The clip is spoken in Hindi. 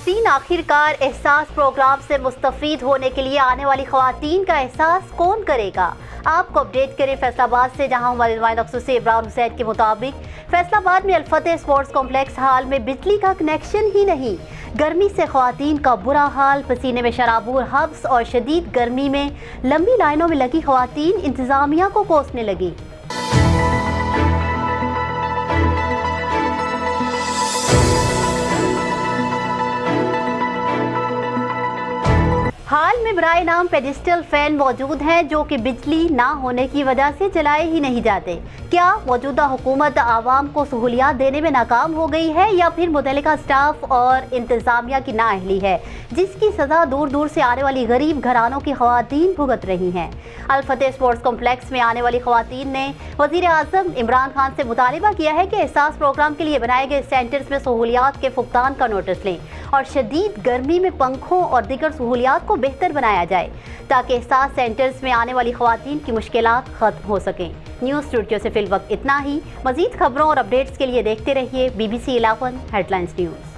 नाज़रीन, आखिरकार एहसास प्रोग्राम से मुस्तफ़ीद होने के लिए आने वाली ख़वातीन का एहसास कौन करेगा? आपको अपडेट करें फैसलाबाद से, जहां हमारे नुमाइंदा से इब्राहिम हुसैन के मुताबिक फैसलाबाद में अल-फतेह स्पोर्ट्स कॉम्प्लेक्स हाल में बिजली का कनेक्शन ही नहीं। गर्मी से ख़वातीन का बुरा हाल, पसीने में शराबूर हब्स और शदीद गर्मी में लंबी लाइनों में लगी ख़वातीन इंतज़ामिया को कोसने लगी। हाल में बराए नाम पेडिस्टल फैन मौजूद हैं जो कि बिजली ना होने की वजह से चलाए ही नहीं जाते। क्या मौजूदा हुकूमत आवाम को सहूलियात देने में नाकाम हो गई है या फिर मुतल्लिका स्टाफ और इंतजामिया की नाअहली है, जिसकी सजा दूर दूर से आने वाली गरीब घरानों की ख़वातीन भुगत रही हैं? अल-फतेह स्पोर्ट्स कॉम्प्लेक्स में आने वाली ख़वातीन ने वज़ीर आज़म इमरान खान से मुतालिबा किया है कि एहसास प्रोग्राम के लिए बनाए गए सेंटर्स में सहूलियात के फुकदान का नोटिस लें और शदीद गर्मी में पंखों और दीगर सहूलियात को बेहतर बनाया जाए ताकि एहसास सेंटर्स में आने वाली ख़वातीन की मुश्किलात खत्म हो सकें। न्यूज़ स्टूडियो से फिल वक्त इतना ही। मज़ीद खबरों और अपडेट्स के लिए देखते रहिए BBC 11 हेडलाइंस न्यूज़।